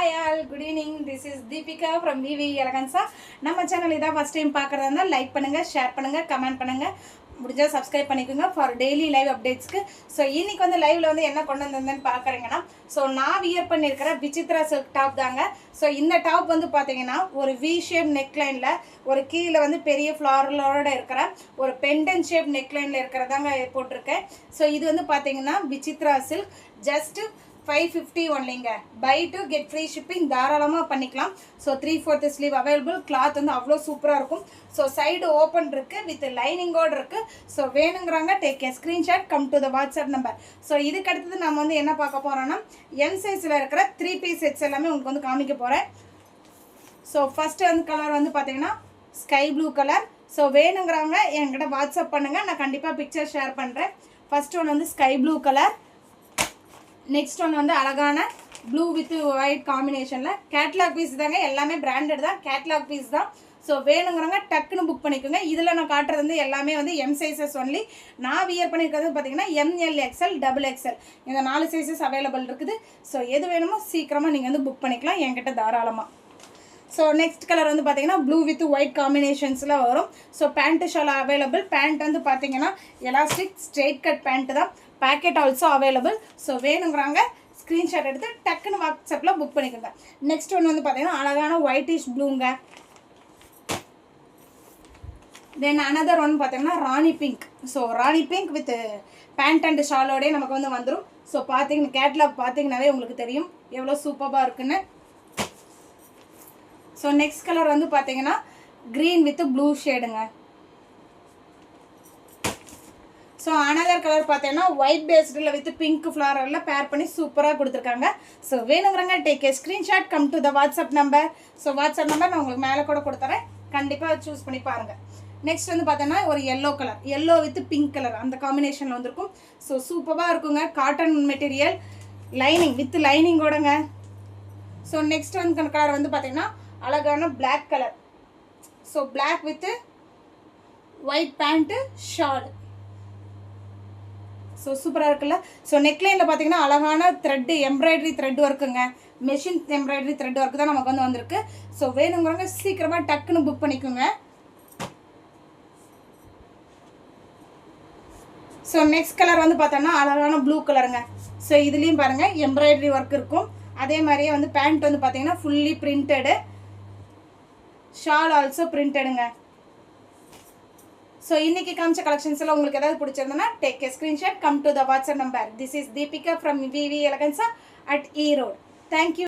Hi all, good evening. This is Deepika from VV Eleganza. நம்ம channel இதான் first time பார்க்கறதா இருந்தா like பண்ணுங்க, share பண்ணுங்க, கமெண்ட் பண்ணுங்க. முடிஞ்சா சப்ஸ்கிரைப் பண்ணிக்கோங்க ஃபார் டெய்லி லைவ் அப்டேட்ஸ்க்கு. ஸோ இன்னைக்கு வந்து லைவ்ல வந்து என்ன கொண்டு வந்திருந்தேன்னு பார்க்குறீங்கன்னா, ஸோ நான் வியர் பண்ணியிருக்கிற விசித்ரா சில்க் டாப் தாங்க. ஸோ இந்த டாப் வந்து பார்த்தீங்கன்னா ஒரு வி ஷேப் நெக்லைனில் ஒரு கீழே வந்து பெரிய ஃப்ளாரலோட இருக்கிற ஒரு பெண்டன் ஷேப் நெக்லைனில் இருக்கிறதாங்க போட்டிருக்கேன். ஸோ இது வந்து பார்த்தீங்கன்னா விசித்ரா சில்க் ஜஸ்ட் 550 ஒன்லிங்க. Buy to get free shipping தாராளமாக பண்ணிக்கலாம். So 3/4 sleeve available. கிளாத் வந்து அவ்வளோ சூப்பராக இருக்கும். ஸோ சைடு ஓப்பன் இருக்குது வித் லைனிங்கோடு இருக்குது. ஸோ வேணுங்கிறாங்க take a screenshot, come to the WhatsApp number. So இதுக்கு அடுத்தது நம்ம வந்து என்ன பார்க்க போகிறோன்னா என் சைஸில் இருக்கிற 3 பீஸ் செட்ஸ் எல்லாமே உங்களுக்கு வந்து காமிக்க போகிறேன். ஸோ ஃபஸ்ட்டு வந்து கலர் வந்து பார்த்தீங்கன்னா ஸ்கை ப்ளூ கலர். ஸோ வேணுங்கிறவங்க என்கிட்ட வாட்ஸ்அப் பண்ணுங்கள், நான் கண்டிப்பாக பிக்சர் ஷேர் பண்ணுறேன். ஃபஸ்ட் ஒன் வந்து sky blue colour. Next one வந்து அழகான ப்ளூ வித் ஒயிட் காம்பினேஷனில் கேட்லாக் பீஸ் தாங்க, எல்லாமே பிராண்டட் தான், கேட்லாக் பீஸ் தான். ஸோ வேணுங்கிறவங்க டக்குன்னு புக் பண்ணிக்கோங்க. இதில் நான் காட்டுறது வந்து எல்லாமே வந்து எம் சைஸஸ் ஒன்லி. நான் வியர் பண்ணியிருக்கிறது பார்த்தீங்கன்னா ML XL XXL இந்த 4 சைஸஸ் அவைலபிள் இருக்குது. ஸோ எது வேணுமோ சீக்கிரமாக நீங்கள் வந்து புக் பண்ணிக்கலாம் என்கிட்ட தாராளமாக. ஸோ நெக்ஸ்ட் கலர் வந்து பார்த்தீங்கன்னா ப்ளூ வித் ஒயிட் காம்பினேஷன்ஸில் வரும். So pant shawl available. Pant வந்து பார்த்தீங்கன்னா எலாஸ்டிக் ஸ்ட்ரெயிட் கட் பேண்ட்டு தான். Pocket also available. ஸோ வேணுங்கிறாங்க ஸ்க்ரீன்ஷாட் எடுத்து டக்குன்னு வாட்ஸ்அப்பில் புக் பண்ணிக்கோங்க. நெக்ஸ்ட் ஒன்று வந்து பார்த்தீங்கன்னா அழகான ஒயிட்டிஷ் ப்ளூங்க. தென் அனதர் ஒன் பார்த்தீங்கன்னா Rani pink. So Rani pink with pant and ஷாலோடய நமக்கு வந்து வந்துடும். ஸோ பார்த்தீங்கன்னா கேட்லாக் பார்த்தீங்கன்னாவே உங்களுக்கு தெரியும் எவ்வளோ சூப்பராக இருக்குன்னு. ஸோ நெக்ஸ்ட் கலர் வந்து பார்த்தீங்கன்னா க்ரீன் வித் ப்ளூ ஷேடுங்க. ஸோ அனதர் கலர் பார்த்தீங்கன்னா ஒயிட் பேஸ்டில் வித் பிங்க் ஃப்ளாரரில் பேர் பண்ணி சூப்பராக கொடுத்துருக்காங்க. ஸோ வேணுங்கிறாங்க take a screenshot, come to the WhatsApp number. So WhatsApp number நான் உங்களுக்கு மேலே கூட கொடுத்துறேன், கண்டிப்பாக சூஸ் பண்ணி பாருங்கள். நெக்ஸ்ட் வந்து பார்த்தீங்கன்னா ஒரு yellow colour, yellow with pink colour அந்த காம்பினேஷனில் வந்திருக்கும். ஸோ சூப்பராக இருக்குங்க. காட்டன் மெட்டீரியல், லைனிங் வித் லைனிங்கோடங்க. ஸோ நெக்ஸ்ட் வந்து கலர் வந்து பார்த்தீங்கன்னா அழகான black colour. So black with white pant shawl. So சூப்பராக இருக்குல்ல. ஸோ நெக்லைனில் பார்த்தீங்கன்னா அழகான த்ரெட்டு எம்ப்ராய்டரி த்ரெட் ஒர்க்குங்க, மெஷின் எம்ப்ராய்டரி த்ரெட் ஒர்க்கு தான் நமக்கு வந்து வந்திருக்கு. ஸோ வேணுங்கிறவங்க சீக்கிரமாக டக்குன்னு புக் பண்ணிக்கோங்க. ஸோ நெக்ஸ்ட் கலர் வந்து பார்த்தோன்னா அழகான ப்ளூ கலருங்க. ஸோ இதுலேயும் பாருங்கள் எம்ப்ராய்டரி ஒர்க் இருக்கும். அதே மாதிரியே வந்து பேண்ட் வந்து பார்த்தீங்கன்னா ஃபுல்லி பிரிண்டடு, ஷால் ஆல்சோ பிரிண்டடுங்க. ஸோ இன்றைக்கி காமிச்ச கலெக்ஷன்ஸ் எல்லாம் உங்களுக்கு ஏதாவது பிடிச்சிருந்தனா take a screenshot, come to the WhatsApp number. This is Deepika from VV Eleganza at E Road. Thank you.